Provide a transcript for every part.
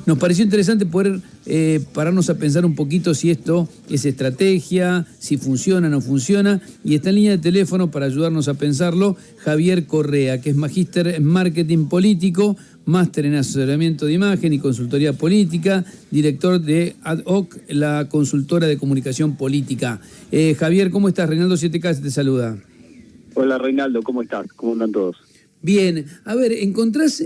Nos pareció interesante poder pararnos a pensar un poquito si esto es estrategia, si funciona o no funciona, y está en línea de teléfono para ayudarnos a pensarlo Javier Correa, que es magíster en marketing político, máster en asesoramiento de imagen y consultoría política, director de Ad Hoc, la consultora de comunicación política. Javier, ¿cómo estás? Reinaldo 7K te saluda. Hola Reinaldo, ¿cómo estás? ¿Cómo andan todos? Bien, a ver, ¿encontrás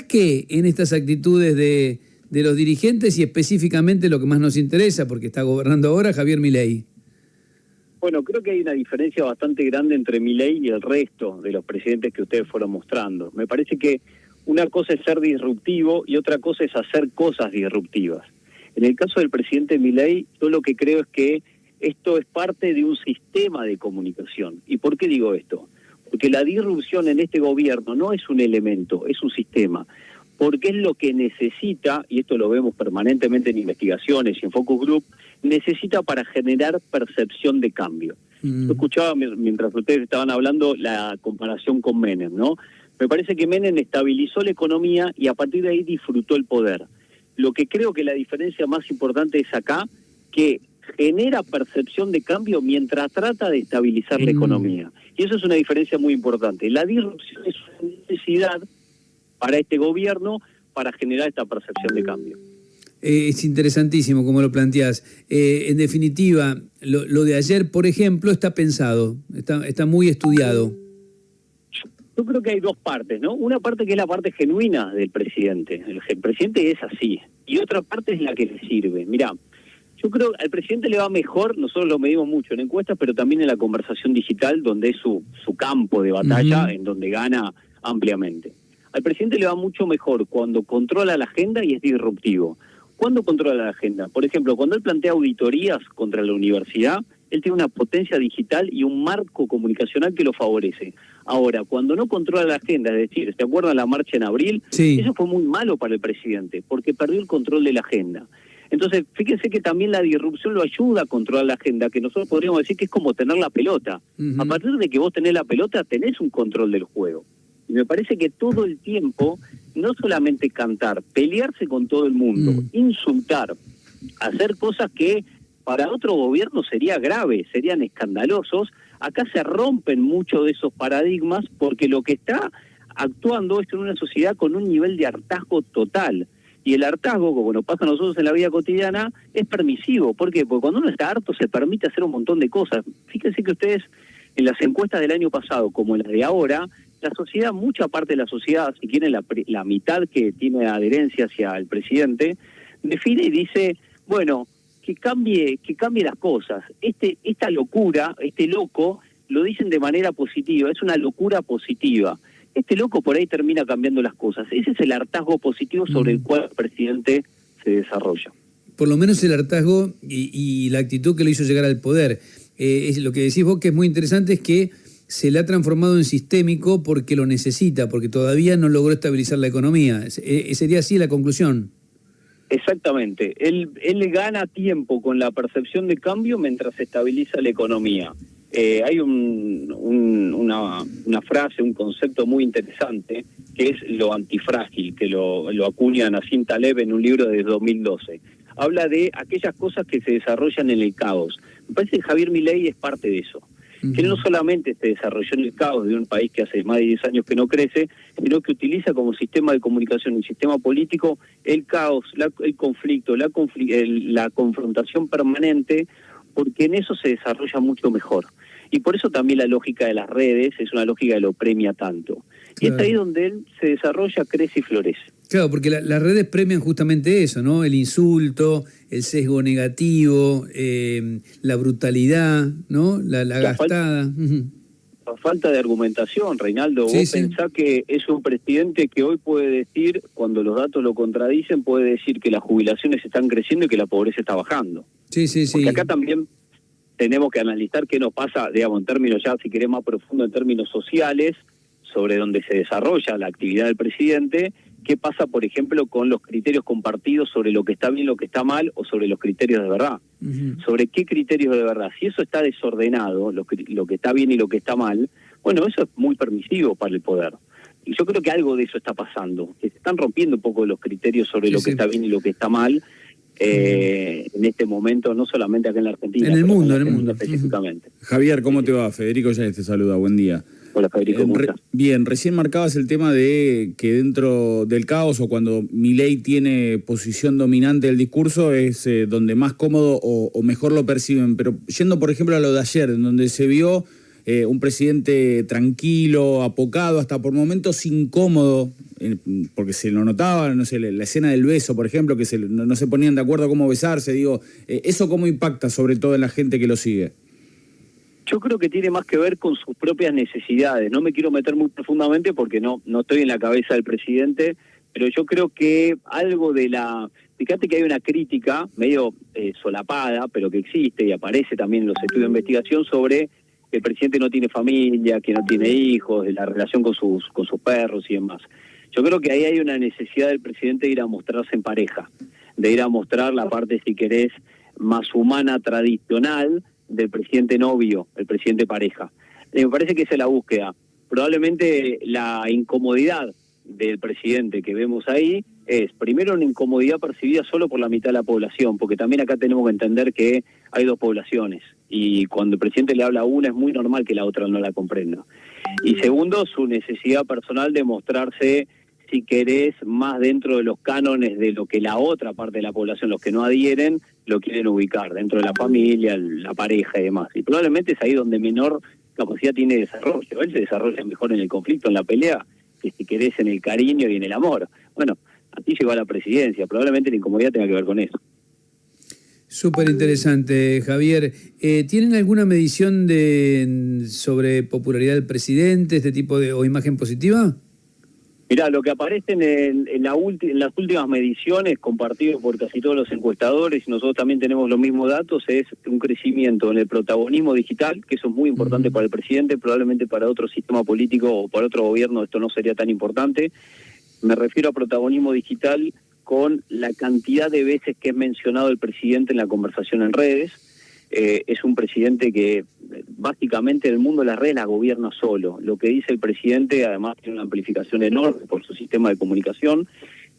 qué en estas actitudes de los dirigentes y específicamente lo que más nos interesa, porque está gobernando ahora Javier Milei? Bueno, creo que hay una diferencia bastante grande entre Milei y el resto de los presidentes que ustedes fueron mostrando. Me parece que una cosa es ser disruptivo y otra cosa es hacer cosas disruptivas. En el caso del presidente Milei, yo lo que creo es que esto es parte de un sistema de comunicación. ¿Y por qué digo esto? Porque la disrupción en este gobierno no es un elemento, es un sistema. Porque es lo que necesita, y esto lo vemos permanentemente en investigaciones y en Focus Group, necesita para generar percepción de cambio. Yo escuchaba mientras ustedes estaban hablando la comparación con Menem, ¿no? Me parece que Menem estabilizó la economía y a partir de ahí disfrutó el poder. Lo que creo que la diferencia más importante es acá, que genera percepción de cambio mientras trata de estabilizar la economía. Y eso es una diferencia muy importante. La disrupción es una necesidad para este gobierno para generar esta percepción de cambio. Es interesantísimo como lo planteás. En definitiva, lo de ayer, por ejemplo, está pensado, está muy estudiado. Yo creo que hay dos partes, ¿no? Una parte que es la parte genuina del presidente. El presidente es así. Y otra parte es la que le sirve. Mirá, yo creo que al presidente le va mejor, nosotros lo medimos mucho en encuestas, pero también en la conversación digital, donde es su campo de batalla, en donde gana ampliamente. Al presidente le va mucho mejor cuando controla la agenda y es disruptivo. ¿Cuándo controla la agenda? Por ejemplo, cuando él plantea auditorías contra la universidad, él tiene una potencia digital y un marco comunicacional que lo favorece. Ahora, cuando no controla la agenda, es decir, ¿se acuerdan la marcha en abril? Sí. Eso fue muy malo para el presidente, porque perdió el control de la agenda. Entonces, fíjense que también la disrupción lo ayuda a controlar la agenda, que nosotros podríamos decir que es como tener la pelota. A partir de que vos tenés la pelota, tenés un control del juego. Y me parece que todo el tiempo, no solamente cantar, pelearse con todo el mundo, insultar, hacer cosas que para otro gobierno sería grave, serían escandalosos, acá se rompen mucho de esos paradigmas porque lo que está actuando es en una sociedad con un nivel de hartazgo total. Y el hartazgo, como nos pasa a nosotros en la vida cotidiana, es permisivo. ¿Por qué? Porque cuando uno está harto se permite hacer un montón de cosas. Fíjense que ustedes, en las encuestas del año pasado, como en las de ahora, la sociedad, mucha parte de la sociedad, si quieren la mitad que tiene adherencia hacia el presidente, define y dice, bueno, que cambie las cosas. Esta locura, este loco, lo dicen de manera positiva, es una locura positiva. Este loco por ahí termina cambiando las cosas. Ese es el hartazgo positivo sobre el cual el presidente se desarrolla. Por lo menos el hartazgo y la actitud que lo hizo llegar al poder. Es lo que decís vos que es muy interesante, es que se le ha transformado en sistémico porque lo necesita, porque todavía no logró estabilizar la economía. ¿Sería así la conclusión? Exactamente. Él gana tiempo con la percepción de cambio mientras se estabiliza la economía. Hay una frase, un concepto muy interesante, que es lo antifrágil, que lo acuña Nassim Taleb en un libro de 2012. Habla de aquellas cosas que se desarrollan en el caos. Me parece que Javier Milei es parte de eso. Que no solamente se desarrolló en el caos de un país que hace más de 10 años que no crece, sino que utiliza como sistema de comunicación y sistema político el caos, el conflicto, la confrontación permanente, porque en eso se desarrolla mucho mejor. Y por eso también la lógica de las redes es una lógica que lo premia tanto. Claro. Y es ahí donde él se desarrolla, crece y florece. Claro, porque las redes premian justamente eso, ¿no? El insulto, el sesgo negativo, la brutalidad, ¿no? La gastada. La falta de argumentación, Reinaldo. Vos pensás que es un presidente que hoy puede decir, cuando los datos lo contradicen, puede decir que las jubilaciones están creciendo y que la pobreza está bajando. Porque acá también tenemos que analizar qué nos pasa, digamos, en términos ya, si querés más profundo, en términos sociales, sobre donde se desarrolla la actividad del presidente. ¿Qué pasa, por ejemplo, con los criterios compartidos sobre lo que está bien, lo que está mal, o sobre los criterios de verdad? ¿Sobre qué criterios de verdad? Si eso está desordenado, lo que está bien y lo que está mal, bueno, eso es muy permisivo para el poder. Y yo creo que algo de eso está pasando, que se están rompiendo un poco los criterios sobre lo que está bien y lo que está mal en este momento, no solamente acá en la Argentina, en el mundo específicamente. Javier, ¿cómo te va? Federico Yáñez te saluda, buen día. Hola Federico, ¿cómo estás? Bien, recién marcabas el tema de que dentro del caos o cuando Milei tiene posición dominante del discurso es donde más cómodo o mejor lo perciben, pero yendo por ejemplo a lo de ayer, en donde se vio un presidente tranquilo, apocado, hasta por momentos incómodo, porque se lo notaba, no sé, la escena del beso, por ejemplo, que no se ponían de acuerdo cómo besarse, digo, ¿eso cómo impacta sobre todo en la gente que lo sigue? Yo creo que tiene más que ver con sus propias necesidades. No me quiero meter muy profundamente porque no estoy en la cabeza del presidente, pero yo creo que algo de la... Fíjate que hay una crítica medio solapada, pero que existe y aparece también en los estudios de investigación sobre que el presidente no tiene familia, que no tiene hijos, de la relación con sus perros y demás. Yo creo que ahí hay una necesidad del presidente de ir a mostrarse en pareja, de ir a mostrar la parte, si querés, más humana, tradicional, del presidente novio, el presidente pareja. Me parece que esa es la búsqueda. Probablemente la incomodidad del presidente que vemos ahí es, primero, una incomodidad percibida solo por la mitad de la población, porque también acá tenemos que entender que hay dos poblaciones, y cuando el presidente le habla a una es muy normal que la otra no la comprenda. Y segundo, su necesidad personal de mostrarse, si querés, más dentro de los cánones de lo que la otra parte de la población, los que no adhieren, lo quieren ubicar, dentro de la familia, la pareja y demás. Y probablemente es ahí donde menor capacidad tiene de desarrollo. Él se desarrolla mejor en el conflicto, en la pelea, que si querés en el cariño y en el amor. Bueno, así llegó a la presidencia. Probablemente la incomodidad tenga que ver con eso. Súper interesante, Javier. ¿Tienen alguna medición sobre popularidad del presidente, este tipo de o imagen positiva? Mirá, lo que aparece en las últimas mediciones, compartido por casi todos los encuestadores, y nosotros también tenemos los mismos datos, es un crecimiento en el protagonismo digital, que eso es muy importante para el presidente, probablemente para otro sistema político o para otro gobierno esto no sería tan importante. Me refiero a protagonismo digital con la cantidad de veces que es mencionado el presidente en la conversación en redes. Es un presidente que básicamente el mundo de las redes la gobierna solo. Lo que dice el presidente además tiene una amplificación enorme por su sistema de comunicación,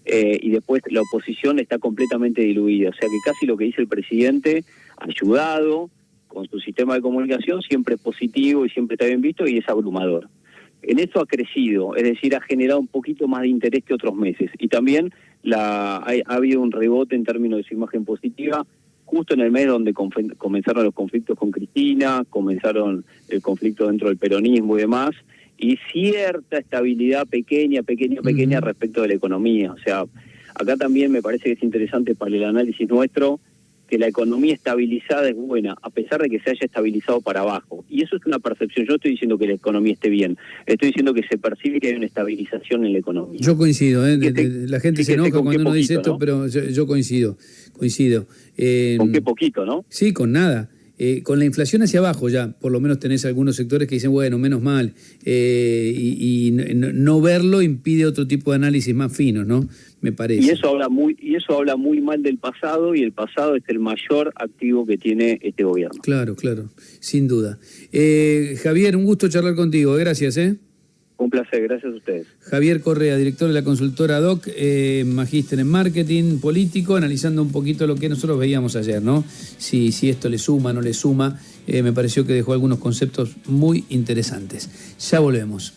y después la oposición está completamente diluida. O sea que casi lo que dice el presidente, ayudado con su sistema de comunicación, siempre es positivo y siempre está bien visto y es abrumador. En eso ha crecido, es decir, ha generado un poquito más de interés que otros meses. Y también ha habido un rebote en términos de su imagen positiva, justo en el mes donde comenzaron los conflictos con Cristina, comenzaron el conflicto dentro del peronismo y demás, y cierta estabilidad pequeña respecto de la economía. O sea, acá también me parece que es interesante para el análisis nuestro que la economía estabilizada es buena, a pesar de que se haya estabilizado para abajo. Y eso es una percepción. Yo no estoy diciendo que la economía esté bien, estoy diciendo que se percibe que hay una estabilización en la economía. Yo coincido, la gente se enoja cuando uno dice esto, ¿no? Pero yo coincido. ¿Con qué poquito, no? Sí, con nada. Con la inflación hacia abajo ya, por lo menos tenés algunos sectores que dicen, bueno, menos mal, y no verlo impide otro tipo de análisis más finos, ¿no? Me parece. Y eso habla muy mal del pasado, y el pasado es el mayor activo que tiene este gobierno. Claro, sin duda. Javier, un gusto charlar contigo, gracias, Un placer, gracias a ustedes. Javier Correa, director de la consultora DOC, magíster en marketing político, analizando un poquito lo que nosotros veíamos ayer, ¿no? Si esto le suma, no le suma, me pareció que dejó algunos conceptos muy interesantes. Ya volvemos.